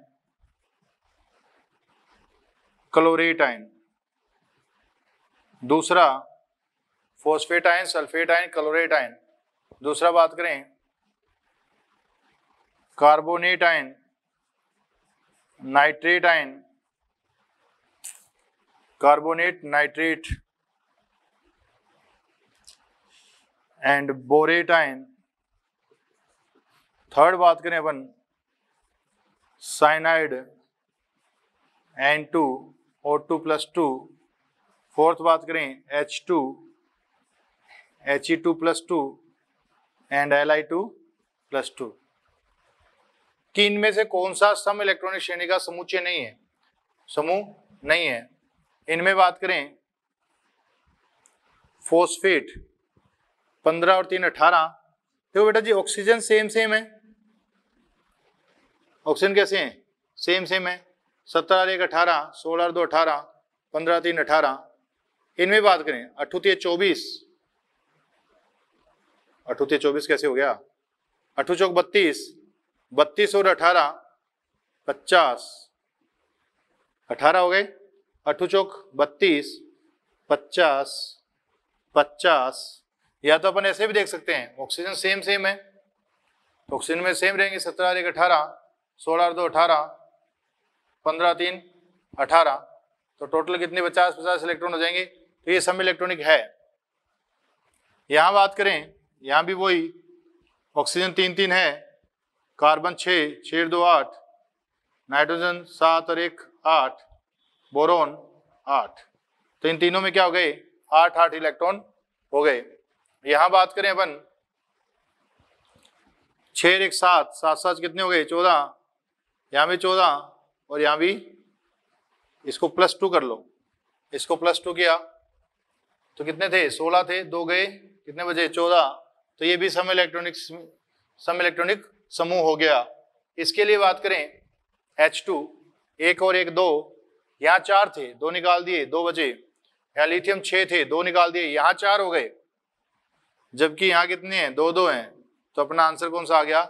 S1: chlorate ion. दूसरा phosphate ion, sulphate ion, chlorate ion. दूसरा बात करें carbonate ion, nitrate ion, carbonate, nitrate and borate ion. Third बात करें अपन साइनाइड N2O2+2। फोर्थ बात करें H2 He2+2 एंड Li2+2। कि इनमें से कौन सा सम इलेक्ट्रॉनिक श्रेणी का समूच्चय नहीं है, समूह नहीं है। इनमें बात करें फॉस्फेट 15 और 3 18। देखो बेटा जी ऑक्सीजन सेम सेम है, ऑक्सीजन कैसे हैं सेम सेम है। 17 और 1 18, 16 और 2 18, 15 और 3 18। इनमें बात करें 8 3 24, 8 3 24 कैसे हो गया 8 चौक 32, 32 और 18 50, 18 हो गए। 8 चौक 32, 50, 50 या तो अपन ऐसे भी देख सकते हैं, ऑक्सीजन सेम सेम है, तो ऑक्सीजन में सेम रहेंगे, 17 और 1 18, 16 और 2 18, 15 3 18, तो टोटल कितने 50 इलेक्ट्रॉन हो जाएंगे। तो ये सम इलेक्ट्रॉनिक है। यहां बात करें, यहां भी वही, ऑक्सीजन 3 3 है, कार्बन 6 6 2 8, नाइट्रोजन 7 और 1 8, बोरोन 8, तो इन तीनों में क्या हो गए 8 8 इलेक्ट्रॉन हो गए। यहां बात करें अपन 6 1 7 7 7 कितने हो गए 14, यहां भी 14 और यहां भी, इसको +2 कर लो, इसको +2 किया तो कितने थे 16 थे, 2 गए, कितने बजे 14, तो ये भी सम इलेक्ट्रॉनिक समूह हो गया। इसके लिए बात करें H2 1 और 1 2, यहाँ 4 थे 2 निकाल दिए 2 बचे, यहाँ लिथियम 6 थे 2 निकाल दिए, यहाँ 4 हो गए, जबकि यहाँ कितने हैं 2 2 हैं, तो अपना आंसर कौन सा आ गया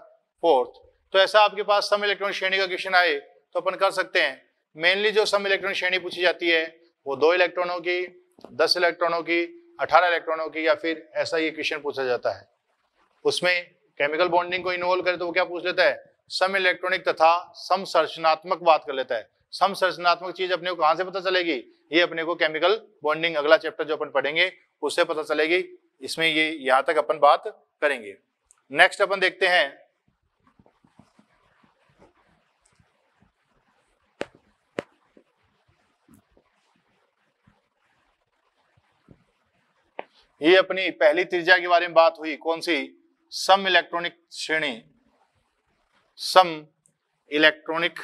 S1: 4th। तो ऐसा आपके पास सम इलेक्ट्रॉनिक श्रेणी का क्वेश्चन आए तो अपन कर सकते हैं। मेनली जो सम इलेक्ट्रॉनिक श्रेणी पूछी जाती है वो 2 इलेक्ट्रॉनों की, 10 इलेक्ट्रॉनों की, 18 इलेक्ट्रॉनों की, या फिर ऐसा ये क्वेश्चन पूछा जाता है। उसमें केमिकल बॉन्डिंग को इन्वॉल्व करे तो वो क्या पूछ लेता है, सम इलेक्ट्रॉनिक तथा सम संरचनात्मक बात कर लेता है। सम संरचनात्मक चीज अपने को कहां से पता चलेगी, ये अपने को केमिकल बॉन्डिंग अगला चैप्टर जो अपन पढ़ेंगे उससे पता चलेगी। इसमें ये यहां तक अपन बात करेंगे। नेक्स्ट अपन देखते हैं ये अपनी पहली त्रिज्या के बारे में बात हुई, कौन सी, सम इलेक्ट्रॉनिक श्रेणी। सम इलेक्ट्रॉनिक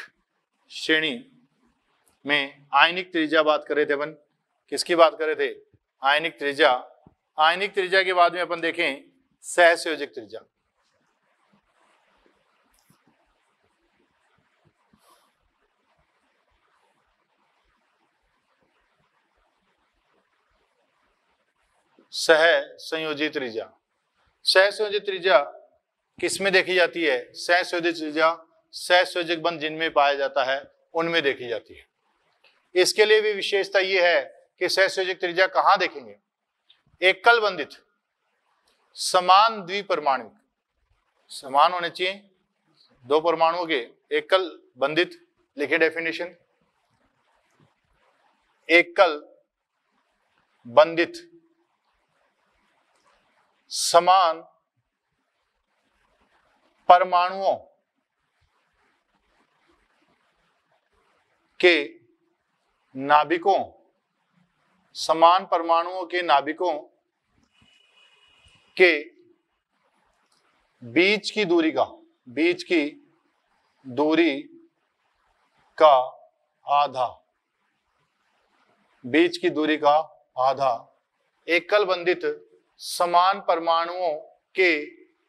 S1: श्रेणी में आयनिक त्रिज्या बात कर रहे थे अपन, किसकी बात कर रहे थे, आयनिक त्रिज्या। आयनिक त्रिज्या के बाद में अपन देखें सहसंयोजक त्रिज्या। सहसंयोजित त्रिज्या, सहसंयोजित त्रिज्या किसमें देखी जाती है, सहसंयोजित त्रिज्या सहसंयोजक बंध जिनमें पाया जाता है उनमें देखी जाती है। इसके लिए भी विशेषता यह है कि सहसंयोजक त्रिज्या कहां देखेंगे, एकल बंधित समान द्विपरमाणु, समान होने चाहिए 2 परमाणुओं के, एकल बंधित, लिखे डेफिनेशन, एकल बंधित समान परमाणुओं के नाभिकों, समान परमाणुओं के नाभिकों के बीच की दूरी का, बीच की दूरी का आधा, बीच की दूरी का आधा, एकल बंधित समान परमाणुओं के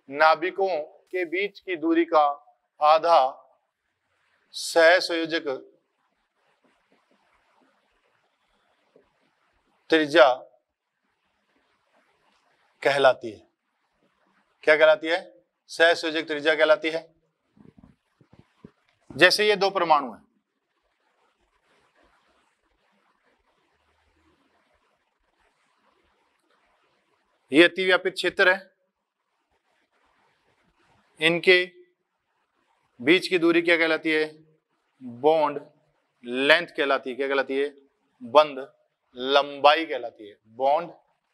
S1: नाभिकों के बीच की दूरी का आधा सहसंयोजक त्रिज्या कहलाती है। क्या कहलाती है, सहसंयोजक त्रिज्या कहलाती है। जैसे ये 2 परमाणु हैं, ये अतिव्यापित क्षेत्र है, इनके बीच की दूरी क्या कहलाती है, बॉन्ड लेंथ कहलाती है। क्या कहलाती है, बंध लंबाई कहलाती है। बॉन्ड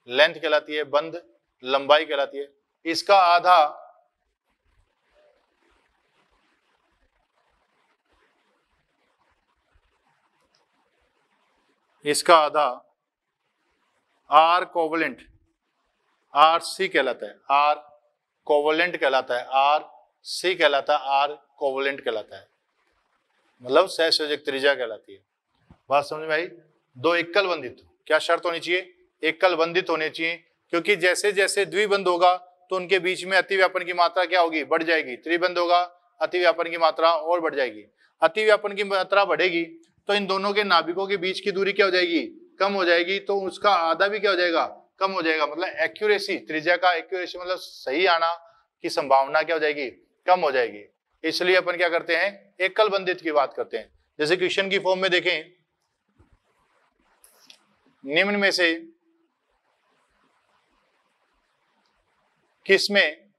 S1: लेंथ कहलाती है, बंध लंबाई कहलाती है। इसका आधा आर कोवलेंट, आर सी कहलाता है, आर कोवलेंट कहलाता है, आर सी कहलाता है, आर कोवलेंट कहलाता है, मतलब सहसंयोजक त्रिज्या कहलाती है। बात समझ में आई। 2 एकल बंधित, क्या शर्त होनी चाहिए, एकल बंधित होने चाहिए, क्योंकि जैसे जैसे द्विबंध होगा तो उनके बीच में अतिव्यापन की मात्रा क्या होगी, बढ़ जाएगी। त्रिबंध होगा अतिव्यापन की मात्रा और बढ़ जाएगी। अतिव्यापन की मात्रा बढ़ेगी तो इन दोनों के नाभिकों के बीच की दूरी क्या हो जाएगी, कम हो जाएगी, तो उसका आधा भी क्या हो जाएगा, कम हो जाएगा। मतलब एक्यूरेसी, त्रिज्या का एक्यूरेसी मतलब सही आना की संभावना क्या हो जाएगी, कम हो जाएगी। इसलिए अपन क्या करते हैं, एकल बंधित की बात करते हैं। जैसे क्वेश्चन की फॉर्म में देखें, निम्न में से किसमें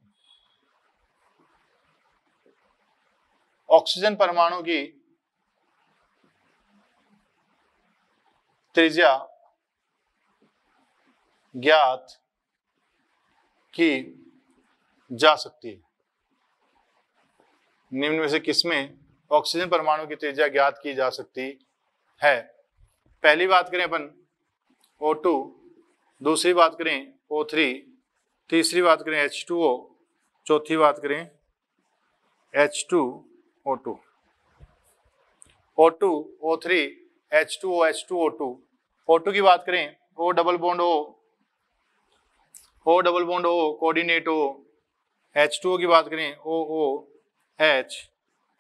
S1: ऑक्सीजन परमाणु की त्रिज्या ज्ञात की जा सकती है। निम्न में से किसमें ऑक्सीजन परमाणु की त्रिज्या ज्ञात की जा सकती है? पहली बात करें अपन O2, दूसरी बात करें O3, तीसरी बात करें H2O, चौथी बात करें H2O2। O2, O3, H2O, H2O2। O2 की बात करें O double bond O, O double bond O, coordinate O। H2O की बात करें OOH,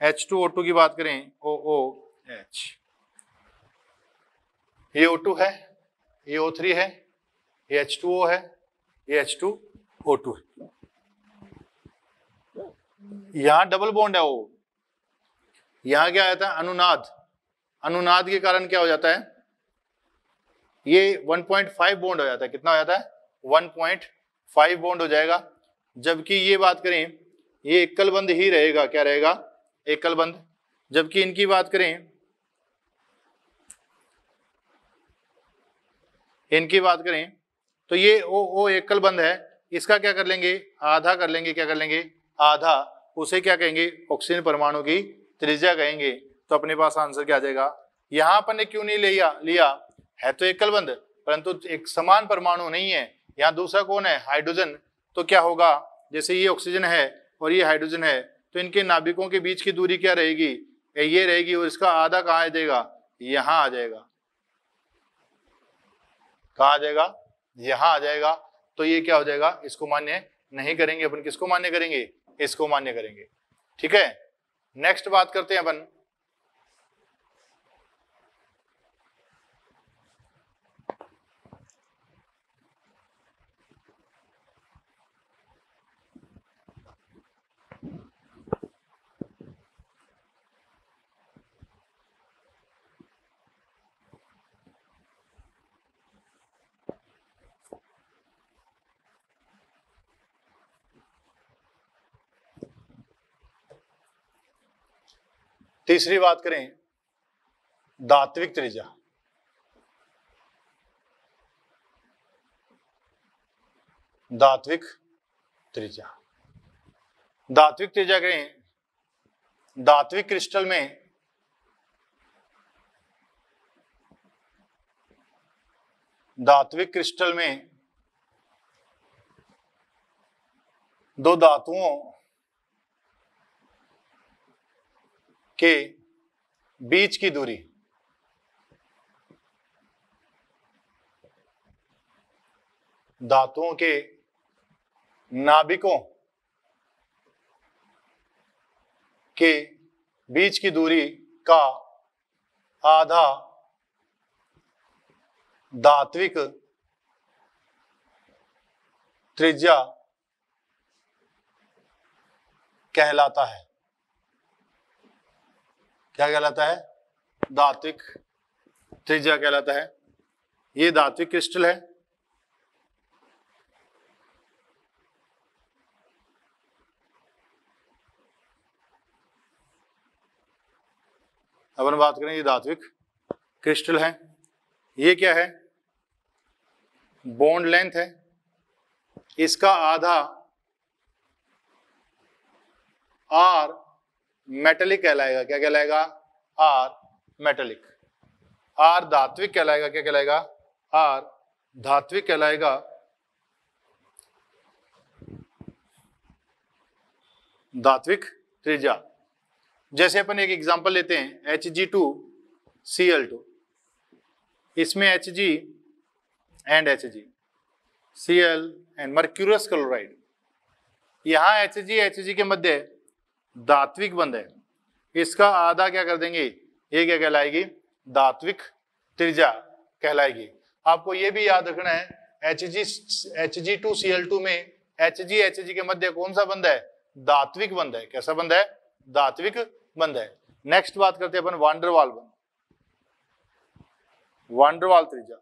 S1: H2O2 की बात करें OOH। ये O2 है, ये O3 है, ये H2O है, ये H2O2 है। यहां डबल बॉन्ड है O, यहां क्या आता है अनुनाद। अनुनाद के कारण क्या हो जाता है, ये 1.5 बॉन्ड हो जाता है। कितना हो जाता है? 1.5 बॉन्ड हो जाएगा। जबकि ये बात करें ये एकल बंध ही रहेगा। क्या रहेगा? एकल बंध। जबकि इनकी बात करें, इनकी बात करें तो ये O एकल बंध है। इसका क्या कर लेंगे? आधा कर लेंगे। क्या कर लेंगे? आधा। उसे क्या कहेंगे? ऑक्सीजन परमाणु की त्रिज्या कहेंगे। तो अपने पास आंसर क्या आ जाएगा? यहां अपन ने क्यों नहीं लिया है तो एकल बंध, परंतु एक समान परमाणु नहीं है। यहाँ दूसरा कौन है? हाइड्रोजन। तो क्या होगा, जैसे ये ऑक्सीजन है और ये हाइड्रोजन है, तो इनके नाभिकों के बीच की दूरी क्या रहेगी? ये रहेगी। और इसका आधा कहाँ आ जाएगा? यहां आ जाएगा। कहाँ आ जाएगा? यहां आ जाएगा। तो ये क्या हो जाएगा? इसको मान्य नहीं करेंगे अपन। किसको मान्य करेंगे? इसको मान्य करेंगे। ठीक है, नेक्स्ट बात करते हैं अपन तीसरी बात करें धात्विक त्रिज्या। धात्विक त्रिज्या, धात्विक त्रिज्या करें धात्विक क्रिस्टल में दो धातुओं के बीच की दूरी धातुओं के नाभिकों के बीच की दूरी का आधा धात्विक त्रिज्या कहलाता है। क्या कहलाता है? धात्विक त्रिज्या कहलाता है। ये धात्विक क्रिस्टल है। अपन बात करें ये धात्विक क्रिस्टल है। ये क्या है? बॉन्ड लेंथ है। इसका आधा आर मेटेलिक कहलाएगा। क्या कहलाएगा? Are metallic. आर धात्विक कहलाएगा। क्या कहलाएगा? आर धात्विक कहलाएगा। धात्विक त्रिज्या। जैसे अपन एक एग्जांपल लेते हैं Hg2Cl2। इसमें Hg and Hg, Cl and mercurous chloride. यहां Hg के मध्य धात्विक बंध है। इसका आधा क्या कर देंगे? ये क्या कहलाएगी? धात्विक त्रिज्या कहलाएगी। आपको ये भी याद रखना है Hg2Cl2 में Hg के मध्य कौन सा बंध है? धात्विक बंध है। कैसा बंध है? धात्विक बंध है। नेक्स्ट बात करते हैं अपन वान डर वाल बंध। वान डर वाल त्रिज्या।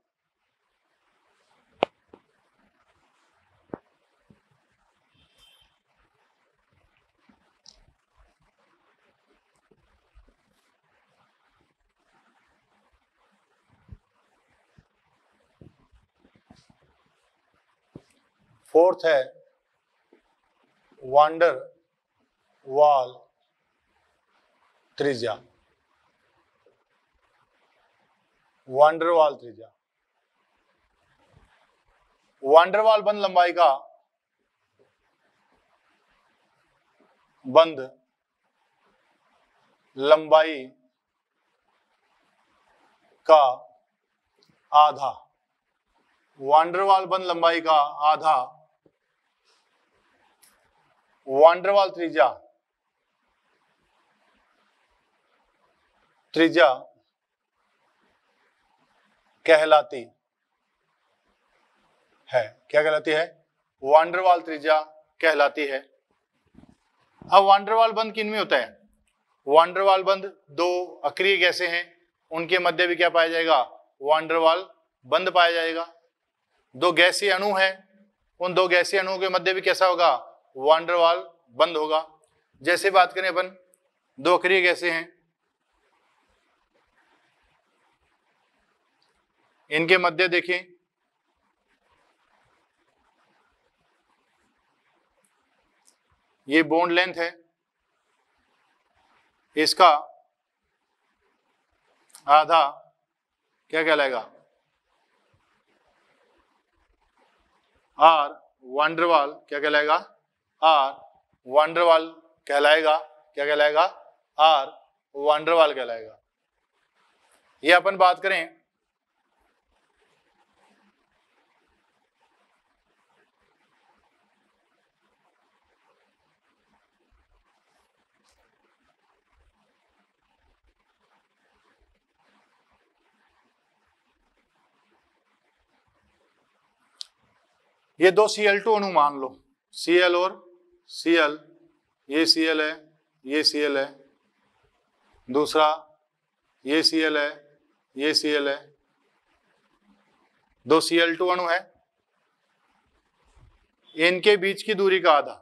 S1: फोर्थ है वांडर वाल त्रिज्या, वांडरवाल त्रिज्या। वांडरवाल बंद लंबाई का बंद लंबाई का आधा, वांडरवाल बंद लंबाई का आधा वांडरवाल त्रिज्या कहलाती है। क्या कहलाती है? वांडरवाल त्रिज्या कहलाती है। अब वांडरवाल बंद किन में होता है? वांडरवाल बंद दो अक्रिय गैसें हैं, उनके मध्य भी क्या पाया जाएगा? वांडरवाल बंद पाया जाएगा। दो गैसीय अणु हैं, उन दो गैसीय अणुओं के मध्य भी कैसा होगा? वांडरवाल बंद होगा। जैसे बात करें अपन, दो अक्रिय गैसें हैं, इनके मध्य देखें, ये बॉन्ड लेंथ है, इसका आधा क्या कहलाएगा? आर वांडरवाल क्या कहलाएगा? आर वांडरवाल कहलाएगा। क्या कहलाएगा? आर वांडरवाल कहलाएगा। ये अपन बात करें ये दो Cl2 अणु मान लो, Cl और Cl, ये Cl है, ये Cl है, दूसरा ये Cl है, ये Cl है, दो Cl2 अणु है, इनके बीच की दूरी का आधा।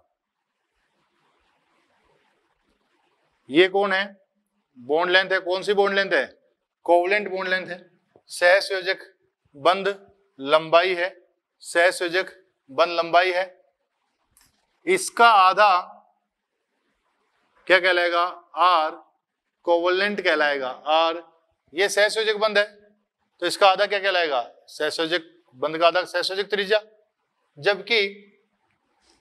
S1: ये कौन है? बॉन्ड लेंथ है। कौन सी बॉन्ड लेंथ है? कोवलेंट बॉन्ड लेंथ है। सहसंयोजक बंध लंबाई है, सहसंयोजक बंध लंबाई है, इसका आधा क्या कहलाएगा? आर कोवलेंट कहलाएगा। आर ये सहसंयोजक बंध है, तो इसका आधा क्या कहलाएगा? सहसंयोजक बंध का आधा सहसंयोजक त्रिज्या। जबकि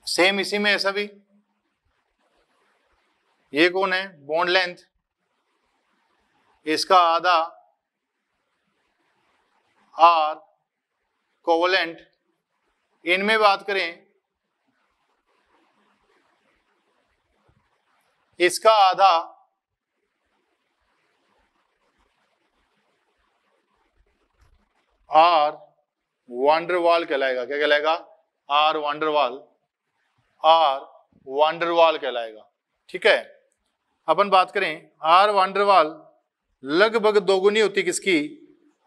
S1: सेम इसी में ऐसा भी, ये कौन है? बॉन्ड लेंथ, इसका आधा आर कोवलेंट। इनमें बात करें, इसका आधा आर वांडरवाल कहलाएगा। क्या कहलाएगा? आर वांडरवाल, आर वांडरवाल कहलाएगा। ठीक है। अपन बात करें आर वांडरवाल लगभग दोगुनी होती किसकी?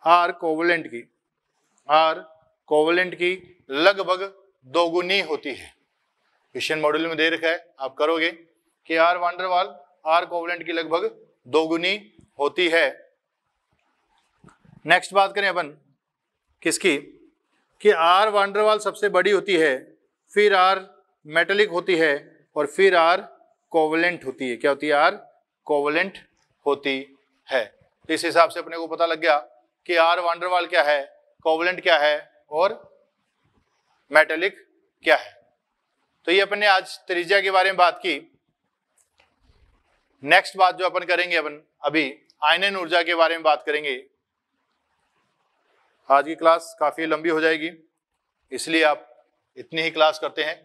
S1: आर कोवलेंट की। आर कोवलेंट की लगभग दोगुनी होती है। क्वेश्चन मॉड्यूल में दे रखा है, आप करोगे कि आर वांडरवाल आर कोवलेंट की लगभग दोगुनी होती है। नेक्स्ट बात करें अपन किसकी? कि आर वांडरवाल सबसे बड़ी होती है, फिर आर मेटेलिक होती है, और फिर आर कोवलेंट होती है। क्या होती है? आर कोवलेंट होती है। तो इस हिसाब से अपने को पता लग गया कि आर वांडरवाल क्या है, कोवलेंट क्या है, और मेटेलिक क्या है। तो ये अपन ने आज त्रिज्या के बारे में बात की। नेक्स्ट बात जो अपन करेंगे, अपन अभी आयनन ऊर्जा के बारे में बात करेंगे। आज की क्लास काफी लंबी हो जाएगी, इसलिए आप इतनी ही क्लास करते हैं।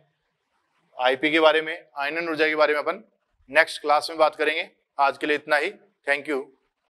S1: आईपी के बारे में, आयनन ऊर्जा के बारे में अपन नेक्स्ट क्लास में बात करेंगे। आज के लिए इतना ही। Thank you.